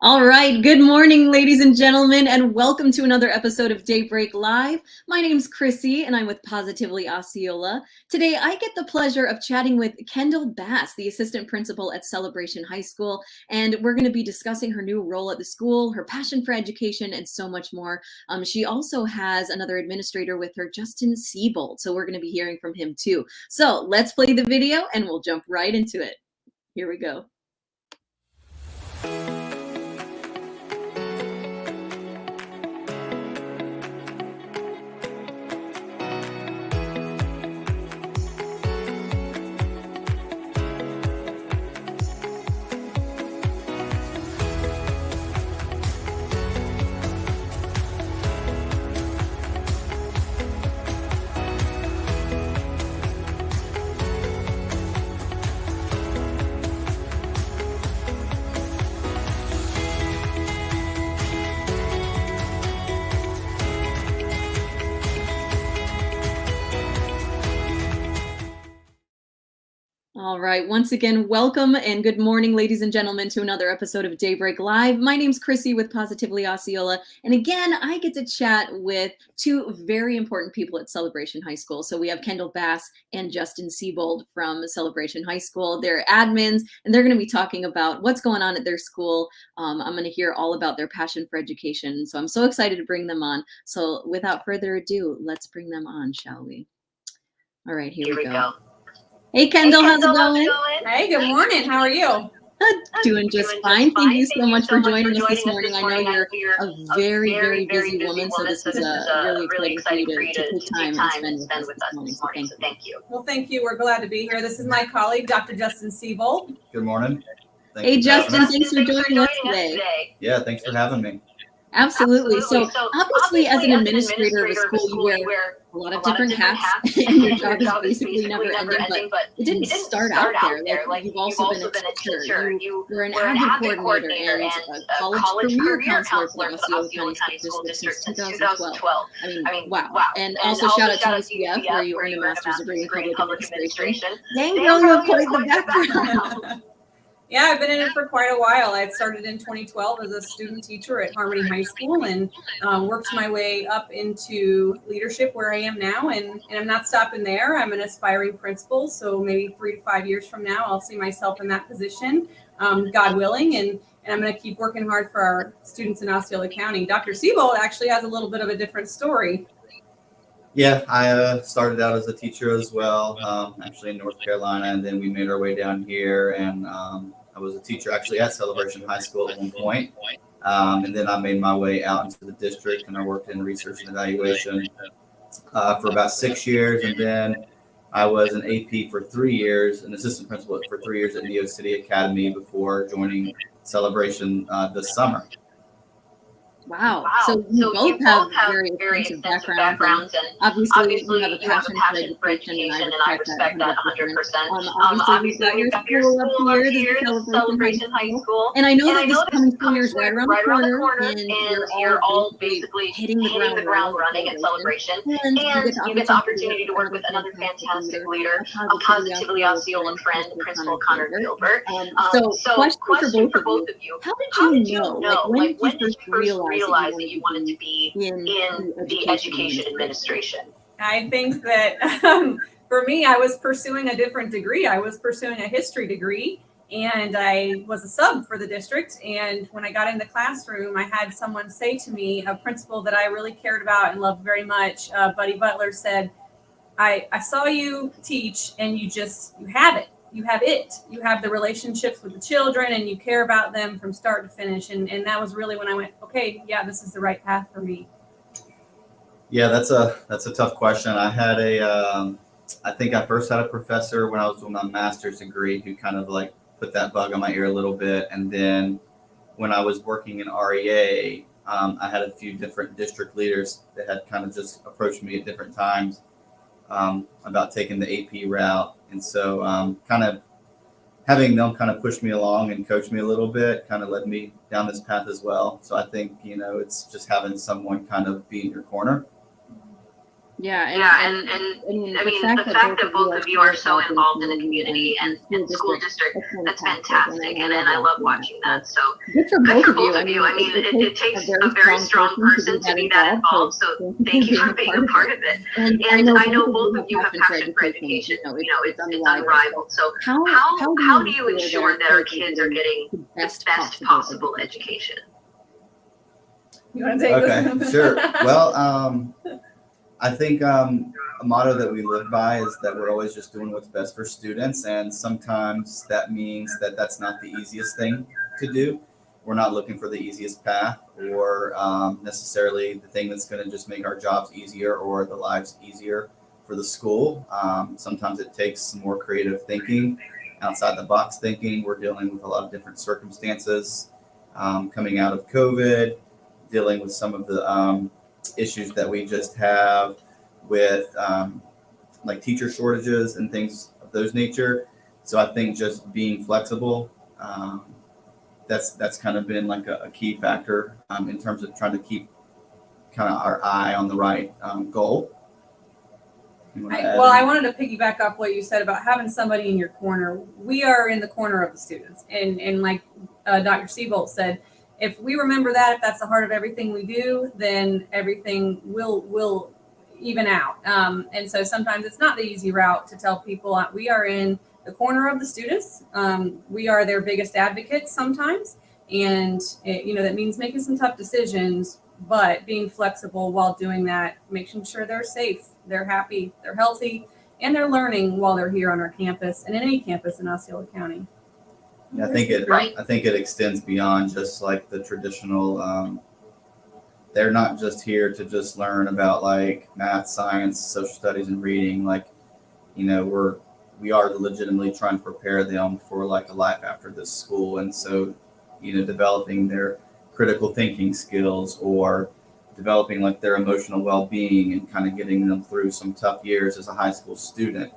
All right. Good morning, ladies and gentlemen, and welcome to another episode of DayBreak Live. My name's Krissi, and I'm with Positively Osceola. Today, I get the pleasure of chatting with Kendyl Bass, the assistant principal at Celebration High School, and we're going to be discussing her new role at the school, her passion for education, and so much more. She also has another administrator with her, Justin Siebold, so we're going to be hearing from him too. So let's play the video, and we'll jump right into it. Here we go. All right. Once again, welcome and good morning, ladies and gentlemen, to another episode of DayBreak Live. My name's Krissi with Positively Osceola. And again, I get to chat with two very important people at Celebration High School. So we have Kendyl Bass and Justin Siebold from Celebration High School. They're admins, and they're going to be talking about what's going on at their school. I'm going to hear all about their passion for education. So I'm so excited to bring them on. So without further ado, let's bring them on, shall we? All right, here we go. Hey, Kendyl, how's it going? Hey, good morning. How are you? Doing just fine. Thank you so much for joining us this morning. I know you're a very, very busy woman, so this is really exciting for you to take time and spend with us this morning. So thank you. Well, thank you. We're glad to be here. This is my colleague, Dr. Justin Siebold. Good morning. Hey, Justin, thanks for joining us today. Yeah, thanks for having me. Absolutely. So obviously, as an administrator of a school, you wear a lot of different hats, and your job is basically never ending, but it didn't start out there. Like, you've also been a teacher. You were an admin coordinator and a college career counselor for Osceola County School District since 2012. I mean, wow. And also shout out to UCF, where you earned a master's degree in public administration. Dang, girl, you have quite the background. Yeah, I've been in it for quite a while. I started in 2012 as a student teacher at Harmony High School and worked my way up into leadership where I am now. And I'm not stopping there. I'm an aspiring principal. So maybe 3 to 5 years from now, I'll see myself in that position, God willing. And I'm going to keep working hard for our students in Osceola County. Dr. Siebold actually has a little bit of a different story. Yeah, I started out as a teacher as well, actually in North Carolina, and then we made our way down here, and I was a teacher actually at Celebration High School at one point, and then I made my way out into the district, and I worked in research and evaluation for about 6 years, and then I was an AP for 3 years, an assistant principal for 3 years at Neo City Academy before joining Celebration this summer. Wow. So you both have very extensive backgrounds, and obviously you have a passion for education, and I respect that 100%. Obviously, we've got your school up here, the Celebration High School. And I know that this coming school year is right around the corner, and you're all basically hitting the ground running at Celebration. And you get the opportunity to work with another fantastic leader, a Positively Osceola friend, Principal Connor Gilbert. So question for both of you. How did you know, like when did you first realize that you wanted to be in the education administration? I think that for me, I was pursuing a different degree. I was pursuing a history degree, and I was a sub for the district. And when I got in the classroom, I had someone say to me, a principal that I really cared about and loved very much, Buddy Butler, said, I saw you teach, and you have it. You have the relationships with the children, and you care about them from start to finish. And that was really when I went, okay, yeah, this is the right path for me. Yeah, that's a tough question. I had I think I first had a professor when I was doing my master's degree who kind of like put that bug on my ear a little bit. And then when I was working in REA, I had a few different district leaders that had kind of just approached me at different times about taking the AP route. And so kind of having them kind of push me along and coach me a little bit kind of led me down this path as well. So I think, it's just having someone kind of be in your corner. Yeah, And I mean, I the mean, fact the that fact both of that you both are of you are so so involved involved in the community and and school district, that's fantastic. And I love watching that. So good for good both for of you. both I of mean, you. I mean, it it takes takes a very strong person to be that involved. So thank you for being a part of it. And And I know both of you have passion for education. You know, It's it's unrivaled. So how do you ensure that our kids are getting the the best best possible education? You want to take Okay, this? sure. Well, I think a motto that we live by is that we're always just doing what's best for students, and sometimes that means that that's not the easiest thing to do. We're not looking for the easiest path or necessarily the thing that's going to just make our jobs easier or the lives easier for the school. Sometimes it takes some more creative thinking, outside the box thinking. We're dealing with a lot of different circumstances coming out of COVID, dealing with some of the issues that we just have with like teacher shortages and things of those nature. So I think just being flexible, that's kind of been like a key factor in terms of trying to keep kind of our eye on the right goal. I wanted to piggyback off what you said about having somebody in your corner. We are in the corner of the students, and like Dr. Seabolt said, if we remember that, if that's the heart of everything we do, then everything will even out. And so sometimes it's not the easy route to tell people we are in the corner of the students. We are their biggest advocates sometimes, and that means making some tough decisions, but being flexible while doing that, making sure they're safe, they're happy, they're healthy, and they're learning while they're here on our campus and in any campus in Osceola County. Yeah, I think it extends beyond just like the traditional. They're not just here to just learn about like math, science, social studies, and reading. Like, we are legitimately trying to prepare them for like a life after this school, and so developing their critical thinking skills or developing like their emotional well-being and kind of getting them through some tough years as a high school student.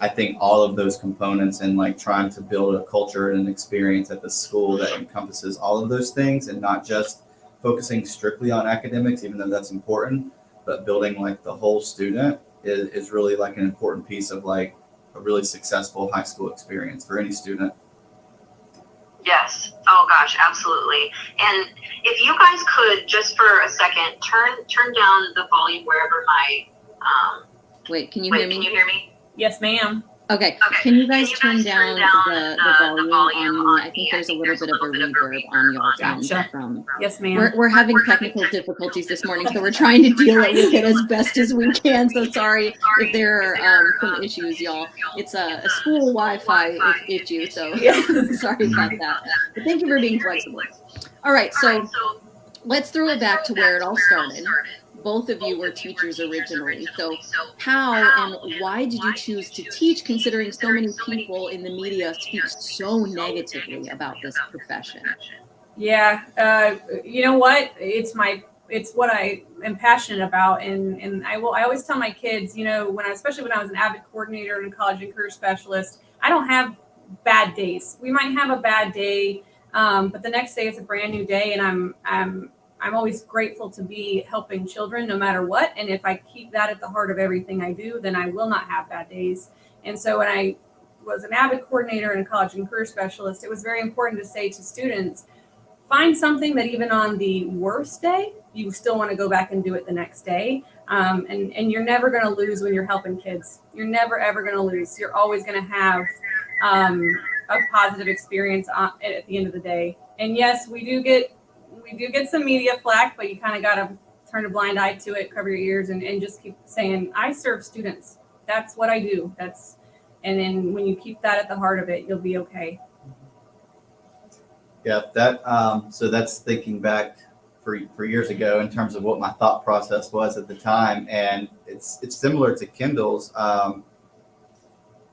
I think all of those components and like trying to build a culture and an experience at the school that encompasses all of those things and not just focusing strictly on academics, even though that's important, but building like the whole student is really like an important piece of like a really successful high school experience for any student. Yes. Oh gosh, absolutely. And if you guys could just for a second turn down the volume wherever my Wait, can you hear me? Can you hear me? Yes, ma'am. Okay. Can you guys turn down the volume on me? I think there's a little bit of a reverb on y'all's end. Gotcha. Yes, ma'am. We're having technical difficulties this morning, so we're trying to deal with it as best as we can. So sorry if there are some issues, y'all. It's a school Wi-Fi issue, so sorry about that. But thank you for being flexible. All right, so let's throw it back to where it all started. Both of you were teachers originally. So how and why did you choose to teach, considering so many people in the media speak so negatively about this profession? Yeah, you know what? It's what I am passionate about, and I always tell my kids, especially when I was an AVID coordinator and a college and career specialist, I don't have bad days. We might have a bad day, but the next day it's a brand new day, and I'm always grateful to be helping children no matter what. And if I keep that at the heart of everything I do, then I will not have bad days. And so when I was an AVID coordinator and a college and career specialist, it was very important to say to students, find something that even on the worst day, you still want to go back and do it the next day. And you're never going to lose when you're helping kids. You're never, ever going to lose. You're always going to have a positive experience at the end of the day. And yes, we do get some media flack, but you kind of got to turn a blind eye to it, cover your ears, and just keep saying, I serve students. That's what I do. And then when you keep that at the heart of it, you'll be okay. Yeah, so that's thinking back for years ago in terms of what my thought process was at the time, and it's similar to Kendyl's.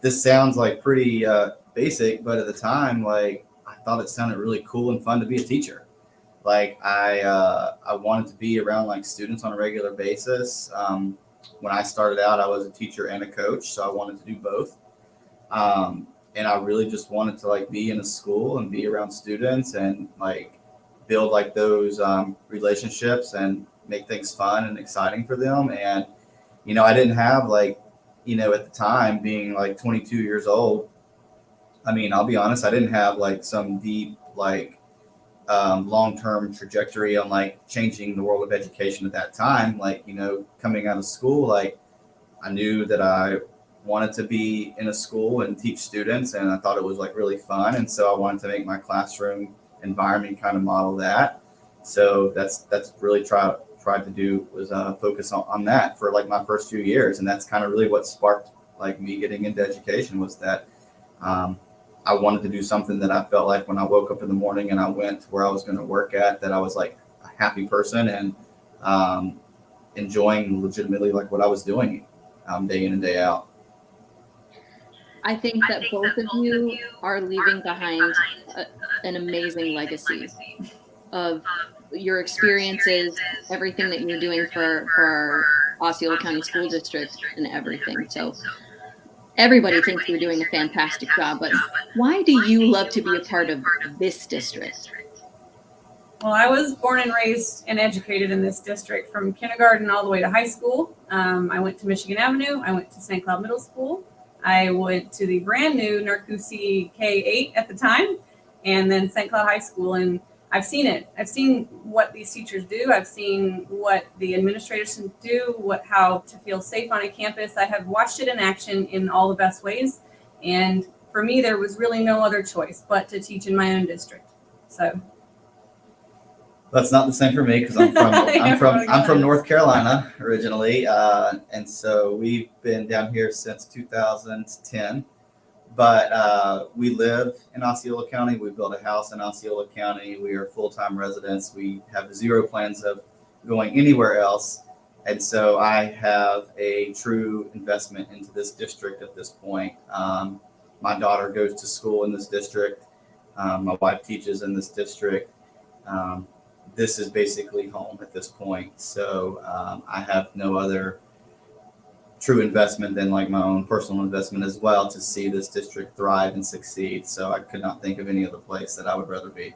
This sounds like pretty basic, but at the time, like I thought it sounded really cool and fun to be a teacher. Like I wanted to be around like students on a regular basis. When I started out, I was a teacher and a coach, so I wanted to do both. And I really just wanted to like be in a school and be around students and like build like those relationships and make things fun and exciting for them. And, I didn't have like, at the time being like 22 years old, I mean, I'll be honest, I didn't have like some deep, like long-term trajectory on like changing the world of education at that time. Like, coming out of school, like I knew that I wanted to be in a school and teach students, and I thought it was like really fun. And so I wanted to make my classroom environment kind of model that. So that's really tried to do was focus on that for like my first 2 years. And that's kind of really what sparked like me getting into education, was that I wanted to do something that I felt like when I woke up in the morning and I went to where I was going to work at, that I was like a happy person and enjoying legitimately like what I was doing day in and day out. I think that both of you are leaving behind an amazing legacy of your experiences, everything that you're doing for our Osceola County School District and everything. So everybody thinks you're doing a fantastic job, but why do you love to be a part of this district? Well, I was born and raised and educated in this district from kindergarten all the way to high school. I went to Michigan Avenue. I went to St. Cloud Middle School. I went to the brand new Narcoossee K-8 at the time, and then St. Cloud High School. And I've seen it. I've seen what these teachers do. I've seen what the administrators do, how to feel safe on a campus. I have watched it in action in all the best ways. And for me, there was really no other choice but to teach in my own district. So that's not the same for me, because I'm from North Carolina originally, and so we've been down here since 2010. But we live in Osceola County. We built a house in Osceola County. We are full-time residents. We have zero plans of going anywhere else, and so I have a true investment into this district at this point. My daughter goes to school in this district. My wife teaches in this district. This is basically home at this point. So I have no other true investment than like my own personal investment as well, to see this district thrive and succeed. So I could not think of any other place that I would rather be.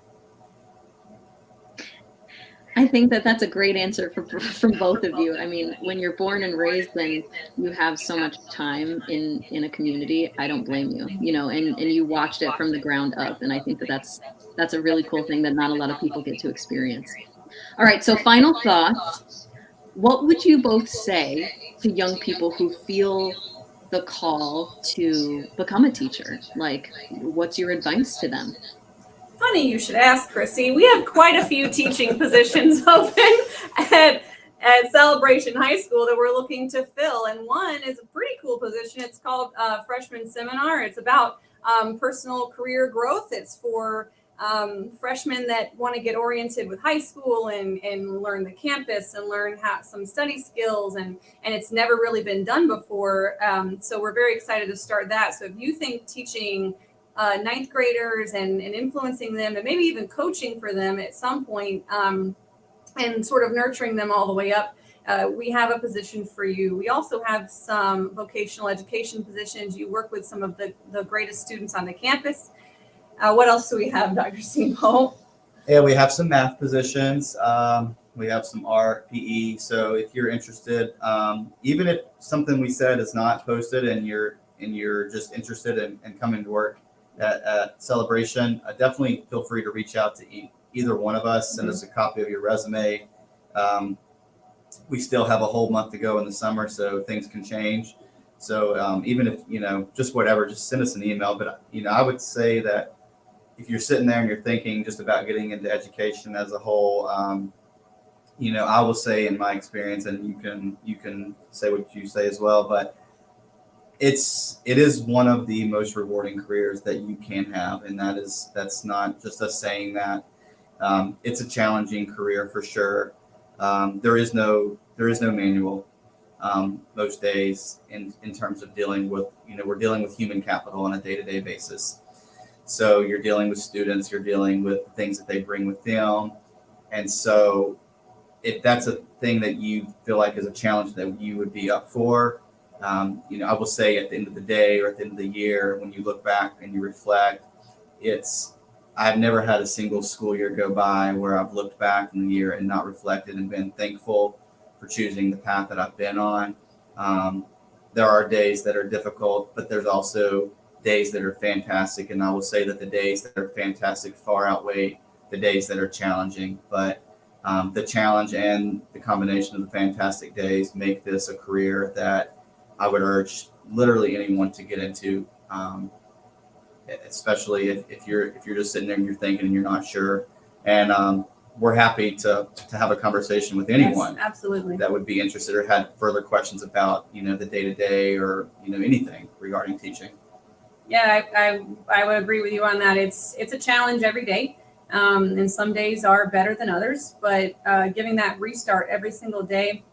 I think that that's a great answer from both of you. I mean, when you're born and raised, then you have so much time in a community. I don't blame you, and you watched it from the ground up. And I think that that's a really cool thing that not a lot of people get to experience. All right. So final thoughts. What would you both say to young people who feel the call to become a teacher? Like, what's your advice to them? Funny you should ask, Krissi. We have quite a few teaching positions open at Celebration High School that we're looking to fill. And one is a pretty cool position. It's called Freshman Seminar. It's about personal career growth. It's for freshmen that want to get oriented with high school and learn the campus and learn some study skills. And it's never really been done before. So we're very excited to start that. So if you think teaching ninth graders and influencing them and maybe even coaching for them at some point and sort of nurturing them all the way up, we have a position for you. We also have some vocational education positions. You work with some of the greatest students on the campus. What else do we have, Dr. Seymour? Yeah, we have some math positions. We have some art, PE. So if you're interested, even if something we said is not posted and you're just interested in coming to work at Celebration, definitely feel free to reach out to either one of us. Send us a copy of your resume. We still have a whole month to go in the summer, so things can change. So even if, just whatever, just send us an email. But, I would say that if you're sitting there and you're thinking just about getting into education as a whole, I will say in my experience, and you can say what you say as well, but it is one of the most rewarding careers that you can have. And that's not just us saying that. It's a challenging career for sure. There is no manual most days in terms of dealing with, we're dealing with human capital on a day-to-day basis. So you're dealing with students, you're dealing with things that they bring with them. And so if that's a thing that you feel like is a challenge that you would be up for, I will say at the end of the day or at the end of the year, when you look back and you reflect, it's I've never had a single school year go by where I've looked back in the year and not reflected and been thankful for choosing the path that I've been on. There are days that are difficult, but there's also days that are fantastic. And I will say that the days that are fantastic far outweigh the days that are challenging. But the challenge and the combination of the fantastic days make this a career that I would urge literally anyone to get into. Especially if you're just sitting there and you're thinking and you're not sure. And we're happy to have a conversation with anyone, yes, absolutely, that would be interested or had further questions about, the day-to-day or, anything regarding teaching. Yeah, I would agree with you on that. It's a challenge every day. And some days are better than others, but giving that restart every single day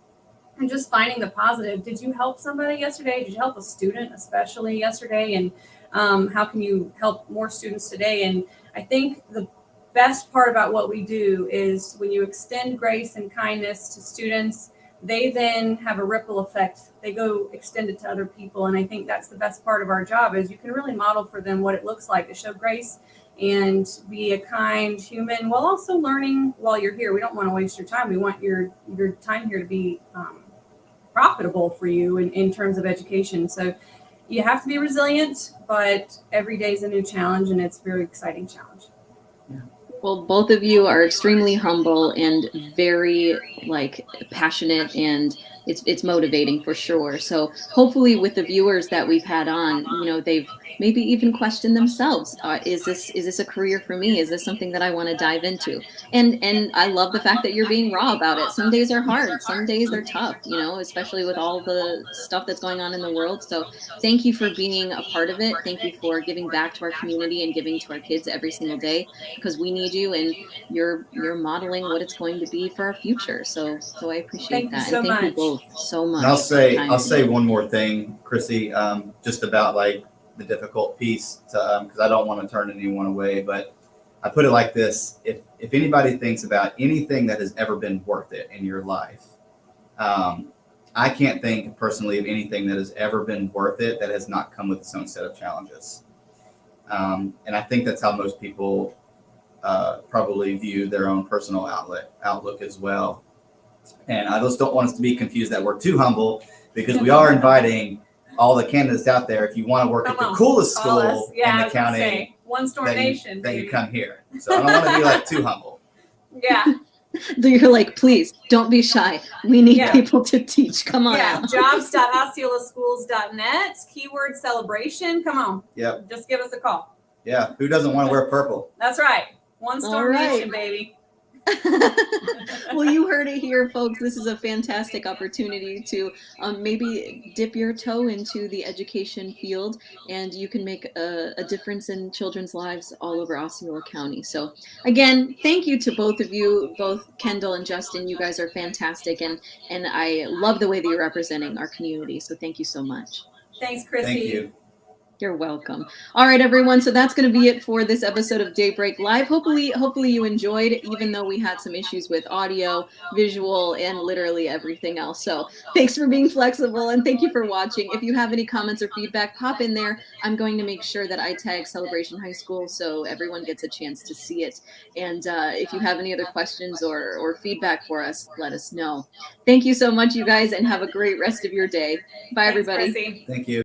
and just finding the positive. Did you help somebody yesterday? Did you help a student especially yesterday? And how can you help more students today? And I think the best part about what we do is when you extend grace and kindness to students, they then have a ripple effect. They go extend it to other people. And I think that's the best part of our job is you can really model for them what it looks like to show grace and be a kind human while also learning while you're here. We don't want to waste your time. We want your time here to be profitable for you in terms of education. So you have to be resilient, but every day is a new challenge, and it's a very exciting challenge. Well, both of you are extremely humble and very passionate, and it's motivating for sure. So hopefully with the viewers that we've had on, they've maybe even questioned themselves. Is this a career for me? Is this something that I want to dive into? And I love the fact that you're being raw about it. Some days are hard. Some days are tough, especially with all the stuff that's going on in the world. So thank you for being a part of it. Thank you for giving back to our community and giving to our kids every single day, because we need you, and you're modeling what it's going to be for our future. So I appreciate that. And thank you both so much. And I'll say one more thing, Krissi, just about the difficult piece, because I don't want to turn anyone away, but I put it like this: if anybody thinks about anything that has ever been worth it in your life, I can't think personally of anything that has ever been worth it that has not come with its own set of challenges. And I think that's how most people probably view their own personal outlook as well. And I just don't want us to be confused that we're too humble, because we are inviting all the candidates out there. If you want to work at the coolest school in the county, One Storm Nation, then you come here. So I don't want to be too humble. Yeah. You're please don't be shy. We need people to teach. Come on. Yeah. Jobs.osceolaschools.net. Keyword celebration. Come on. Yep. Just give us a call. Yeah. Who doesn't want to wear purple? That's right. One Storm Nation, baby. Well, you heard it here, folks. This is a fantastic opportunity to maybe dip your toe into the education field, and you can make a difference in children's lives all over Osceola County. So again, thank you to both of you, both Kendyl and Justin. You guys are fantastic, and I love the way that you're representing our community. So thank you so much. Thanks, Krissi. Thank you. You're welcome. All right, everyone. So that's going to be it for this episode of DayBreak Live. Hopefully you enjoyed, even though we had some issues with audio, visual, and literally everything else. So thanks for being flexible, and thank you for watching. If you have any comments or feedback, pop in there. I'm going to make sure that I tag Celebration High School so everyone gets a chance to see it. And if you have any other questions or feedback for us, let us know. Thank you so much, you guys, and have a great rest of your day. Bye, everybody. Krissi. Thank you.